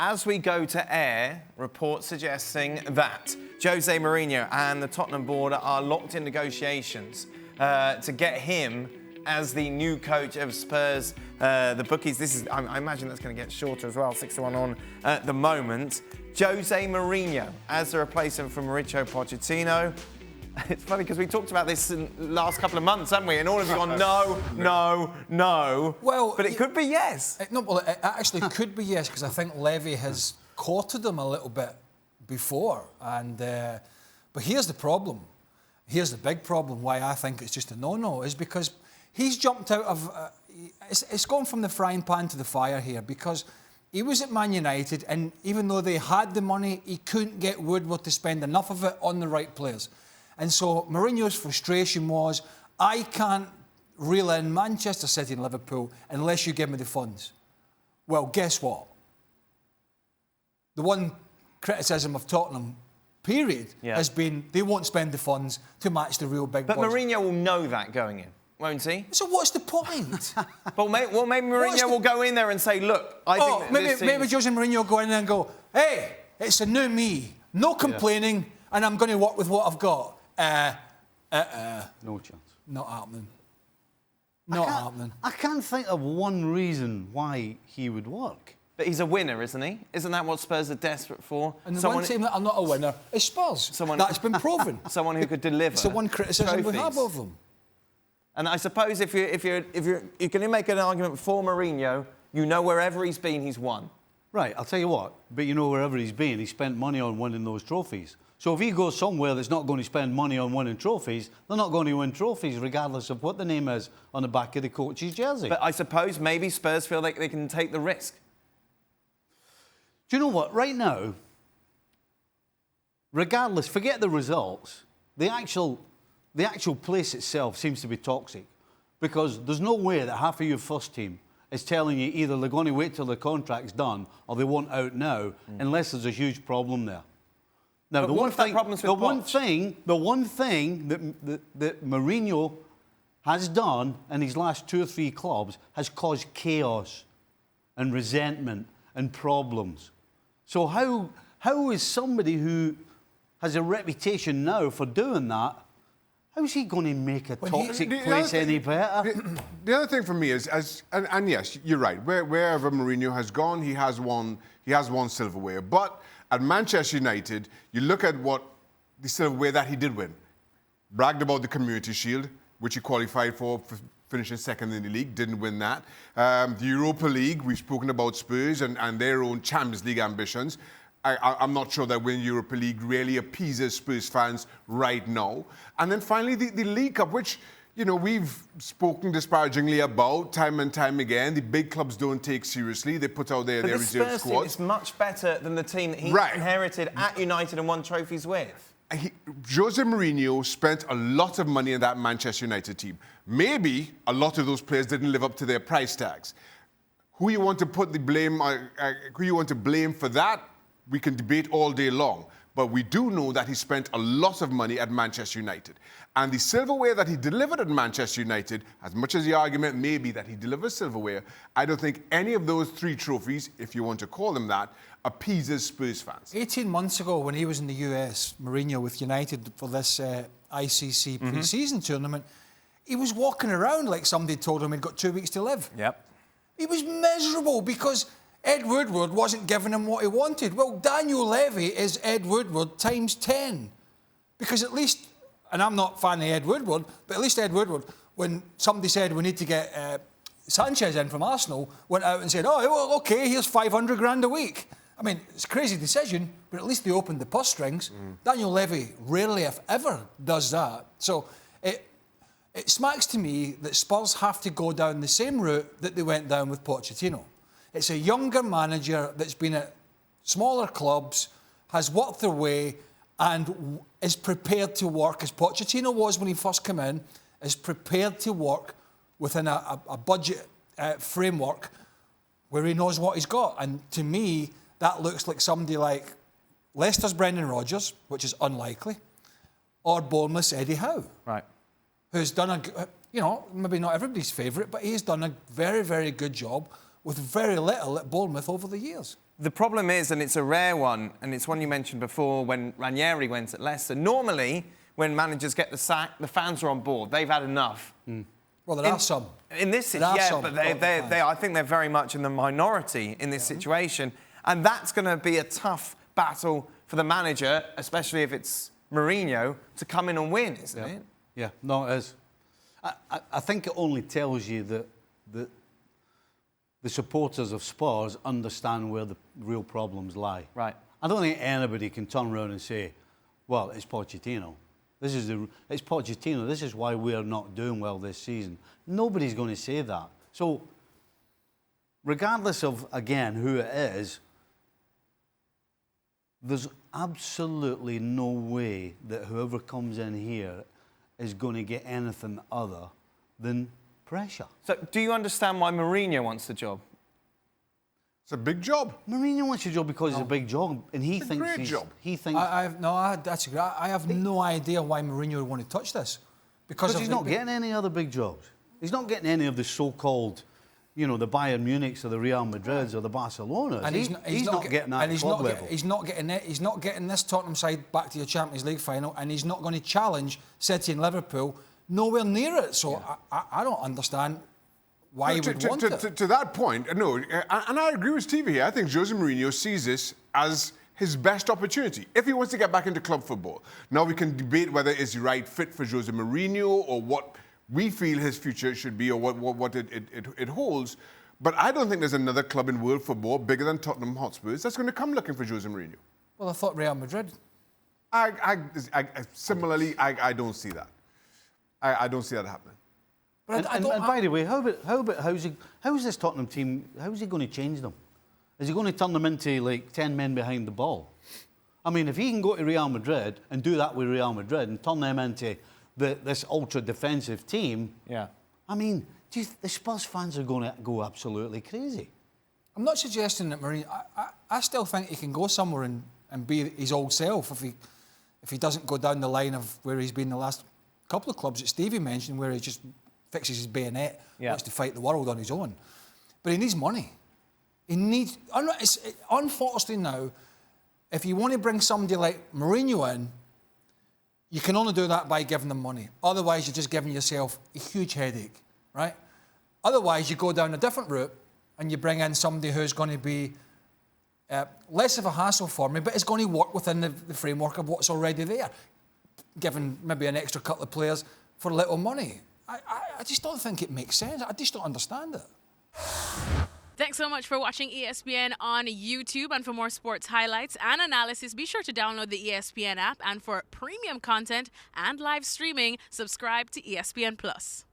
as we go to air, reports suggesting that Jose Mourinho and the Tottenham board are locked in negotiations to get him as the new coach of Spurs. The bookies, I imagine that's going to get shorter as well, 6-1 on at the moment. Jose Mourinho as the replacement for Mauricio Pochettino. It's funny because we talked about this in the last couple of months, haven't we? And all of you gone, no. Well, but it could be yes. It actually could be yes, because I think Levy has courted them a little bit before. And but here's the problem. Here's the big problem why I think it's just a no-no, is because he's jumped out of... it's gone from the frying pan to the fire here, because he was at Man United, and even though they had the money, he couldn't get Woodward to spend enough of it on the right players. And so Mourinho's frustration was, I can't reel in Manchester City and Liverpool unless you give me the funds. Well, guess what? The one criticism of Tottenham, period, has been they won't spend the funds to match the real big boys. But Mourinho will know that going in, won't he? So what's the point? Well, maybe Mourinho will go in there and say, look, I think maybe Jose Mourinho will go in there and go, hey, it's a new me, no complaining, and I'm going to work with what I've got. No chance. Not happening. Not happening. I can't think of one reason why he would work. But he's a winner, isn't he? Isn't that what Spurs are desperate for? And the one team that are not a winner is Spurs. That's been proven. Someone who could deliver. It's the one criticism we have of them. And I suppose if you're going to make an argument for Mourinho, you know wherever he's been, he's won. Right, I'll tell you what. But you know wherever he's been, he spent money on winning those trophies. So if he goes somewhere that's not going to spend money on winning trophies, they're not going to win trophies regardless of what the name is on the back of the coach's jersey. But I suppose maybe Spurs feel like they can take the risk. Do you know what? Right now, regardless, forget the results, the actual place itself seems to be toxic, because there's no way that half of your first team is telling you either they're going to wait till the contract's done or they want out now, unless there's a huge problem there. Now, the one thing that Mourinho has done in his last 2 or 3 clubs has caused chaos and resentment and problems. So how is somebody who has a reputation now for doing that, how is he going to make a toxic place any better? The other thing for me is, and yes, you're right. Wherever Mourinho has gone, he has won silverware. But at Manchester United, you look at what the silverware that he did win. Bragged about the Community Shield, which he qualified for finishing second in the league, didn't win that. The Europa League, we've spoken about Spurs and their own Champions League ambitions. I'm not sure that winning Europa League really appeases Spurs fans right now. And then finally, the League Cup, which, you know, we've spoken disparagingly about time and time again. The big clubs don't take seriously. They put out their reserve squads. Team is much better than the team that he inherited at United and won trophies with. Jose Mourinho spent a lot of money on that Manchester United team. Maybe a lot of those players didn't live up to their price tags. Who you want to put the blame? Who you want to blame for that? We can debate all day long, but we do know that he spent a lot of money at Manchester United. And the silverware that he delivered at Manchester United, as much as the argument may be that he delivers silverware, I don't think any of those 3 trophies, if you want to call them that, appeases Spurs fans. 18 months ago, when he was in the US, Mourinho with United for this ICC pre-season tournament, he was walking around like somebody told him he'd got 2 weeks to live. Yep. He was miserable because Ed Woodward wasn't giving him what he wanted. Well, Daniel Levy is Ed Woodward times 10. Because at least, and I'm not a fan of Ed Woodward, but at least Ed Woodward, when somebody said we need to get Sanchez in from Arsenal, went out and said, oh, well, OK, here's 500 grand a week. I mean, it's a crazy decision, but at least they opened the purse strings. Daniel Levy rarely, if ever, does that. So it smacks to me that Spurs have to go down the same route that they went down with Pochettino. It's a younger manager that's been at smaller clubs, has worked their way, and is prepared to work, as Pochettino was when he first came in, is prepared to work within a budget framework where he knows what he's got. And to me, that looks like somebody like Leicester's Brendan Rodgers, which is unlikely, or Bournemouth's Eddie Howe. Right. Who's done maybe not everybody's favourite, but he's done a very, very good job with very little at Bournemouth over the years. The problem is, and it's a rare one, and it's one you mentioned before when Ranieri went at Leicester. Normally, when managers get the sack, the fans are on board. They've had enough. Well, there are some. In this situation, but I think they're very much in the minority in this situation. And that's going to be a tough battle for the manager, especially if it's Mourinho, to come in and win, isn't it? Yeah, no, it is. I think it only tells you that the supporters of Spurs understand where the real problems lie. Right. I don't think anybody can turn around and say, well, it's Pochettino. It's Pochettino. This is why we're not doing well this season. Nobody's going to say that. So, regardless of, again, who it is, there's absolutely no way that whoever comes in here is going to get anything other than pressure. So, do you understand why Mourinho wants the job? It's a big job. Mourinho wants your job because it's a big job, and he thinks great job. He thinks I have no idea why Mourinho would want to touch this. Because he's not getting any other big jobs. He's not getting any of the so-called, you know, the Bayern Munichs or the Real Madrids or the Barcelonas. And he's not getting that at club level. He's not getting this Tottenham side back to the Champions League final, and he's not going to challenge City and Liverpool nowhere near it. So I don't understand why he would want it. To that point, no, and I agree with Stevie here. I think Jose Mourinho sees this as his best opportunity if he wants to get back into club football. Now we can debate whether it's the right fit for Jose Mourinho or what we feel his future should be or what it holds. But I don't think there's another club in world football bigger than Tottenham Hotspurs that's going to come looking for Jose Mourinho. Well, I thought Real Madrid. Similarly, I don't see that. I don't see that happening. And by the way, how's this Tottenham team, how's he going to change them? Is he going to turn them into like 10 men behind the ball? I mean, if he can go to Real Madrid and do that with Real Madrid and turn them into this ultra-defensive team, I mean, the Spurs fans are going to go absolutely crazy. I'm not suggesting that Mourinho... I still think he can go somewhere and be his old self if he doesn't go down the line of where he's been the last couple of clubs that Stevie mentioned, where he just fixes his bayonet, wants to fight the world on his own. But he needs money. He needs... Unfortunately now, if you want to bring somebody like Mourinho in, you can only do that by giving them money. Otherwise, you're just giving yourself a huge headache, right? Otherwise, you go down a different route and you bring in somebody who's going to be less of a hassle for me, but is going to work within the framework of what's already there, given maybe an extra couple of players for little money. I just don't think it makes sense. I just don't understand it. Thanks so much for watching ESPN on YouTube. And for more sports highlights and analysis, be sure to download the ESPN app. And for premium content and live streaming, subscribe to ESPN+.